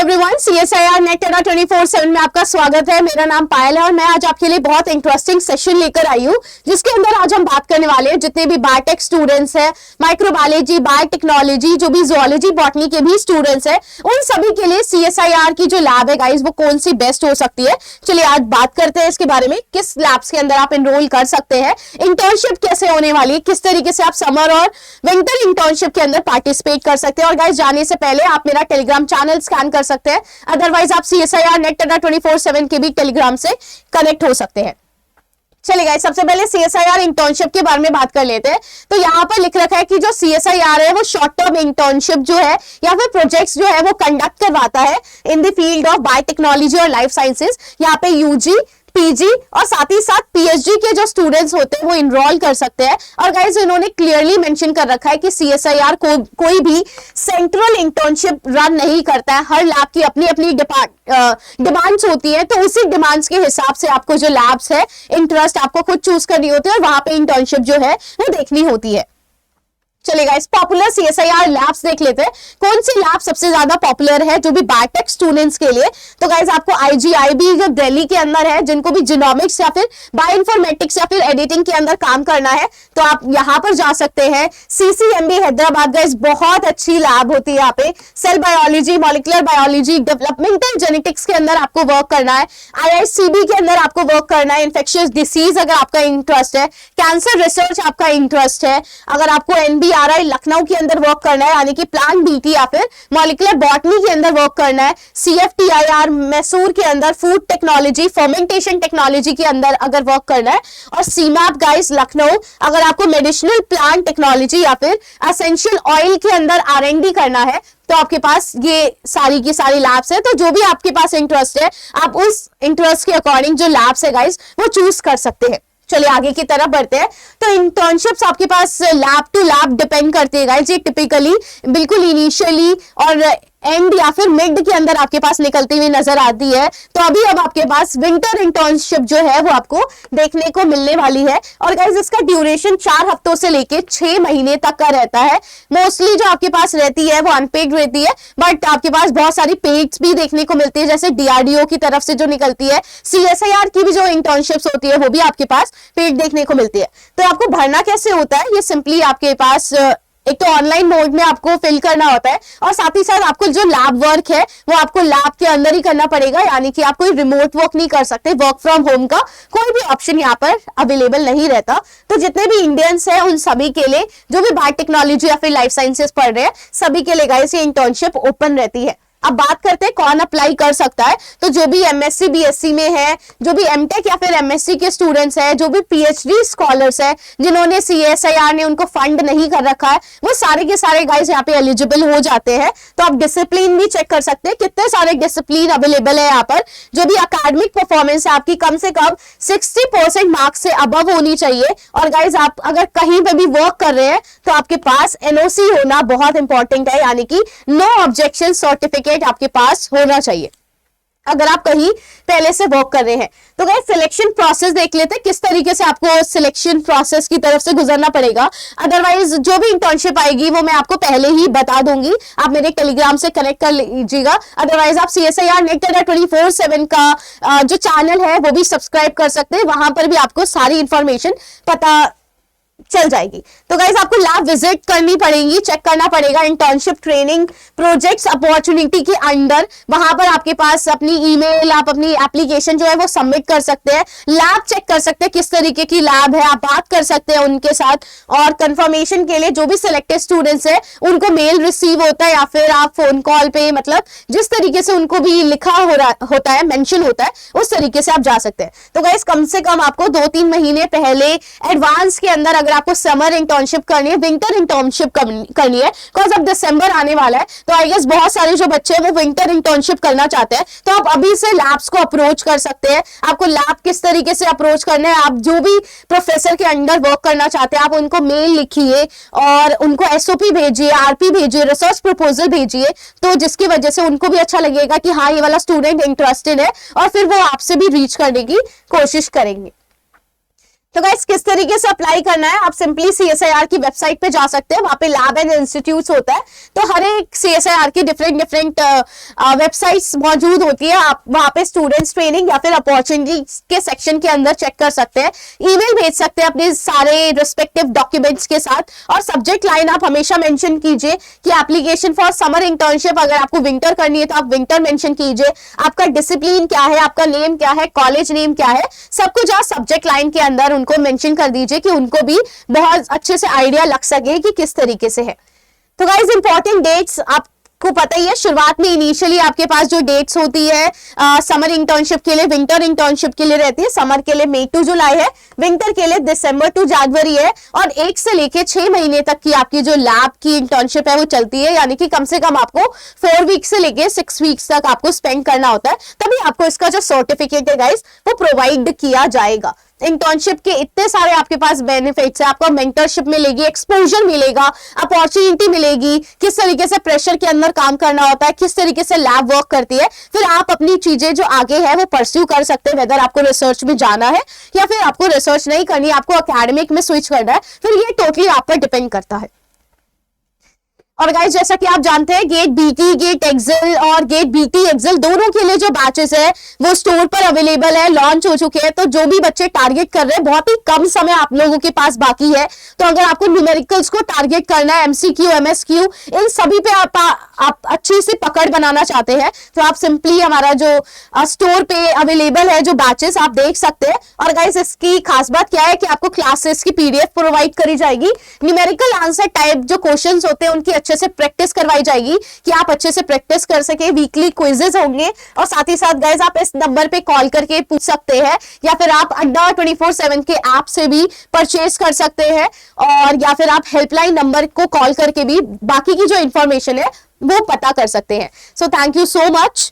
Everyone, CSIR net 24/7 में आपका स्वागत है। मेरा नाम पायल है और मैं आज आपके लिए बहुत इंटरेस्टिंग सेशन लेकर आई हूँ, जिसके अंदर आज हम बात करने वाले हैं जितने भी बायोटेक स्टूडेंट्स हैं, माइक्रोबायोलॉजी, बायोटेक्नोलॉजी, जो भी जूलॉजी बॉटनी के भी स्टूडेंट्स हैं, उन सभी के लिए CSIR की जो लैब है गाइस, वो कौन सी बेस्ट हो सकती है। चलिए आज बात करते हैं इसके बारे में, किस लैब्स के अंदर आप एनरोल कर सकते हैं, इंटर्नशिप कैसे होने वाली है, किस तरीके से आप समर और विंटर इंटर्नशिप के अंदर पार्टिसिपेट कर सकते हैं। और गाइस जाने से पहले आप मेरा टेलीग्राम चैनल स्कैन कर सकते हैं, अदरवाइज आप CSIR नेट 24/7 के भी टेलीग्राम से कनेक्ट हो सकते हैं। चलिए गाइस, सबसे पहले CSIR इंटर्नशिप के बारे में बात कर लेते हैं। तो यहाँ पर लिख रखा है कि जो CSIR है वो शॉर्ट टर्म इंटर्नशिप जो है या फिर प्रोजेक्ट्स जो है वो कंडक्ट करवाता है in the field of biotechnology और लाइफ साइंसेज। यहाँ पे UG, PG और साथ ही साथ PhD के जो स्टूडेंट्स होते हैं वो इनरोल कर सकते हैं। और गाइस इन्होंने क्लियरली मेंशन कर रखा है कि CSIR को कोई भी सेंट्रल इंटर्नशिप रन नहीं करता है। हर लैब की अपनी अपनी डिमांड्स होती है, तो उसी डिमांड्स के हिसाब से आपको जो लैब्स है इंटरेस्ट आपको खुद चूज करनी होती है और वहां पे इंटर्नशिप जो है वो देखनी होती है। चलिए गाइस, पॉपुलर CSIR लैब्स देख लेते हैं। कौन सी लैब सबसे ज्यादा पॉपुलर है जो भी बायोटेक स्टूडेंट्स के लिए? तो गाइस आपको IGIB जो दिल्ली के अंदर है, जिनको भी जीनोमिक्स या फिर बायोइन्फॉर्मेटिक्स या फिर एडिटिंग के अंदर काम करना है, तो आप यहाँ पर जा सकते हैं। CCMB हैदराबाद गाइस बहुत अच्छी लैब होती है। यहाँ पे cell biology, molecular biology, developmental genetics के अंदर आपको वर्क करना है। IICB के अंदर आपको वर्क करना है। इन्फेक्शियस डिसीज अगर आपका इंटरेस्ट है, कैंसर रिसर्च आपका इंटरेस्ट है, अगर आपको NBRI लखनऊ के अंदर वर्क करना है यानी कि प्लांट BT या फिर मॉलिक्यूलर बॉटनी के अंदर वर्क करना है, CFTIR मैसूर के अंदर फूड टेक्नोलॉजी, फर्मेंटेशन टेक्नोलॉजी के अंदर अगर वर्क करना है, और CMAP गाइस लखनऊ अगर आपको मेडिसिनल प्लांट टेक्नोलॉजी या फिर एसेंशियल ऑयल के अंदर R&D करना है, तो आपके पास ये सारी की सारी लैब्स है। तो जो भी आपके पास इंटरेस्ट है, आप उस इंटरेस्ट के अकॉर्डिंग जो लैब्स है गाइस वो चूज कर सकते हैं। चलिए आगे की तरफ बढ़ते हैं। तो इंटर्नशिप्स आपके पास लैब टू लैब डिपेंड करती है गाइस। ये टिपिकली बिल्कुल इनिशियली और एंड या फिर मिड के अंदर आपके पास निकलती हुई नजर आती है। तो अभी अब आपके पास विंटर इंटर्नशिप जो है वो आपको देखने को मिलने वाली है। और गाइस इसका ड्यूरेशन 4 हफ्तों से लेके 6 महीने तक का रहता है। मोस्टली जो आपके पास रहती है वो अनपेड रहती है, बट आपके पास बहुत सारी पेड्स भी देखने को मिलती है, जैसे DRDO की तरफ से जो निकलती है। CSIR की भी जो इंटर्नशिप्स होती है वो भी आपके पास पेड देखने को मिलती है। तो आपको भरना कैसे होता है? ये सिंपली आपके पास एक तो ऑनलाइन मोड में आपको फिल करना होता है, और साथ ही साथ आपको जो लैब वर्क है वो आपको लैब के अंदर ही करना पड़ेगा, यानी कि आप कोई रिमोट वर्क नहीं कर सकते। वर्क फ्रॉम होम का कोई भी ऑप्शन यहाँ पर अवेलेबल नहीं रहता। तो जितने भी इंडियंस हैं उन सभी के लिए, जो भी बायोटेक्नोलॉजी या फिर लाइफ साइंसेस पढ़ रहे हैं, सभी के लिए गाइस ये इंटर्नशिप ओपन रहती है। अब बात करते हैं कौन अप्लाई कर सकता है। तो जो भी MSc BSc में है, जो भी MTech या फिर MSc के स्टूडेंट्स हैं, जो भी PhD स्कॉलर्स हैं, जिन्होंने CSIR ने उनको फंड नहीं कर रखा है, वो सारे के सारे गाइस यहाँ पे एलिजिबल हो जाते हैं। तो आप डिसिप्लिन भी चेक कर सकते हैं, कितने सारे डिसिप्लिन अवेलेबल है यहाँ पर। जो भी अकेडमिक परफॉर्मेंस है आपकी कम से कम 60% मार्क्स से अबव होनी चाहिए। और गाइस आप अगर कहीं पे भी वर्क कर रहे हैं तो आपके पास NOC होना बहुत इंपॉर्टेंट है, यानी कि नो ऑब्जेक्शन सर्टिफिकेट आपके पास होना चाहिए अगर आप कहीं पहले से वर्क कर रहे हैं। तो गाइस सिलेक्शन प्रोसेस देख लेते हैं, किस तरीके से आपको सिलेक्शन प्रोसेस की तरफ से गुजरना पड़ेगा। अदरवाइज जो भी इंटर्नशिप आएगी वो मैं आपको पहले ही बता दूंगी, आप मेरे टेलीग्राम से कनेक्ट कर लीजिएगा। अदरवाइज आप CSIR नेट 24/7 का जो चैनल है वो भी सब्सक्राइब कर सकते हैं, वहां पर भी आपको सारी इंफॉर्मेशन पता चल जाएगी। तो गाइस आपको लैब विजिट करनी पड़ेगी, चेक करना पड़ेगा इंटर्नशिप, ट्रेनिंग, प्रोजेक्ट्स, अपॉर्चुनिटी के अंडर। वहां पर आपके पास अपनी ईमेल, आप अपनी एप्लीकेशन जो है वो सबमिट कर सकते हैं। लैब चेक कर सकते हैं किस तरीके की लैब है, आप बात कर सकते हैं उनके साथ। और कंफर्मेशन के लिए जो भी सिलेक्टेड स्टूडेंट्स है उनको मेल रिसीव होता है, या फिर आप फोन कॉल पे, मतलब जिस तरीके से उनको भी लिखा होता है, मेंशन होता है, उस तरीके से आप जा सकते हैं। तो गाइस कम से कम आपको 2-3 महीने पहले एडवांस के अंदर, अगर आपको समर इंटर्नशिप करनी है, विंटर इंटर्नशिप करनी है, बिकॉज अब दिसंबर आने वाला है, तो आई गेस बहुत सारे जो बच्चे हैं वो विंटर इंटर्नशिप करना चाहते हैं। तो आप अभी से लैब्स को अप्रोच कर सकते हैं। आपको लैब किस तरीके से अप्रोच करना है, आप जो भी प्रोफेसर के अंडर वर्क करना चाहते हैं, आप उनको मेल लिखिए और उनको SOP भेजिए, RP भेजिए, रिसर्च प्रपोजल भेजिए, तो जिसकी वजह से उनको भी अच्छा लगेगा कि हाँ ये वाला स्टूडेंट इंटरेस्टेड है, और फिर वो आपसे भी रीच करने की कोशिश करेंगे। तो गाइस किस तरीके से अप्लाई करना है, आप सिंपली CSIR की वेबसाइट पे जा सकते हैं, वहां पे लैब एंड इंस्टीट्यूट्स होता है, तो हर एक CSIR की डिफरेंट वेबसाइट्स मौजूद होती है, आप वहां पे स्टूडेंट्स ट्रेनिंग या फिर अपॉर्चुनिटी के सेक्शन के अंदर चेक कर सकते हैं, ईमेल भेज सकते हैं अपने सारे रिस्पेक्टिव डॉक्यूमेंट्स के साथ, और सब्जेक्ट लाइन आप हमेशा मेंशन कीजिए कि एप्लीकेशन फॉर समर इंटर्नशिप, अगर आपको विंटर करनी है तो आप विंटर मेंशन कीजिए, आपका डिसिप्लिन क्या है, आपका नेम क्या है, कॉलेज नेम क्या है, सब कुछ आप सब्जेक्ट लाइन के अंदर उनको मेंशन कर दीजिए कि उनको भी बहुत अच्छे से आइडिया लग सके कि किस तरीके से है। तो गाइस इंपॉर्टेंट डेट्स आपको पता ही है, शुरुआत में इनिशियली आपके पास जो डेट्स होती है समर इंटर्नशिप के लिए, विंटर इंटर्नशिप के लिए रहती है, समर के लिए मई टू जुलाई है, विंटर के लिए दिसंबर टू जनवरी है, और 1 से लेके 6 महीने तक की आपकी जो लैब की इंटर्नशिप है वो चलती है, यानी कि कम से कम आपको 4 वीक से लेके 6 वीक्स तक आपको स्पेंड करना होता है, तभी आपको इसका जो सर्टिफिकेट है गाइस वो प्रोवाइड किया जाएगा। इंटर्नशिप के इतने सारे आपके पास बेनिफिट्स है, आपको मेंटरशिप मिलेगी, एक्सपोजर मिलेगा, अपॉर्चुनिटी मिलेगी, किस तरीके से प्रेशर के अंदर काम करना होता है, किस तरीके से लैब वर्क करती है, फिर आप अपनी चीजें जो आगे है वो परस्यू कर सकते हैं, वेदर आपको रिसर्च में जाना है या फिर आपको रिसर्च नहीं करनी, आपको एकेडमिक में स्विच करना है, फिर ये टोटली आप पर डिपेंड करता है। और गाइस जैसा कि आप जानते हैं गेट बीटी, गेट एक्सेल और गेट बीटी एक्सेल दोनों के लिए जो बैचेस है वो स्टोर पर अवेलेबल है, लॉन्च हो चुके हैं, तो जो भी बच्चे टारगेट कर रहे हैं, बहुत ही कम समय आप लोगों के पास बाकी है, तो अगर आपको न्यूमेरिकल्स को टारगेट करना है, MCQ, MSQ इन सभी पे आप अच्छी सी पकड़ बनाना चाहते हैं, तो आप सिंपली हमारा जो स्टोर पे अवेलेबल है जो बैचेस आप देख सकते हैं। और गाइस इसकी खास बात क्या है कि आपको क्लासेस की PDF प्रोवाइड करी जाएगी, न्यूमेरिकल आंसर टाइप जो क्वेश्चंस होते हैं उनकी अच्छे से प्रैक्टिस करवाई जाएगी कि आप अच्छे से प्रैक्टिस कर सके, वीकली क्विजेस होंगे, और साथ ही साथ गाइस आप इस नंबर पे कॉल करके पूछ सकते हैं, या फिर आप अड्डा 24/7 के ऐप से भी परचेज कर सकते हैं, और या फिर आप हेल्पलाइन नंबर को कॉल करके भी बाकी की जो इंफॉर्मेशन है वो पता कर सकते हैं। So thank you so much.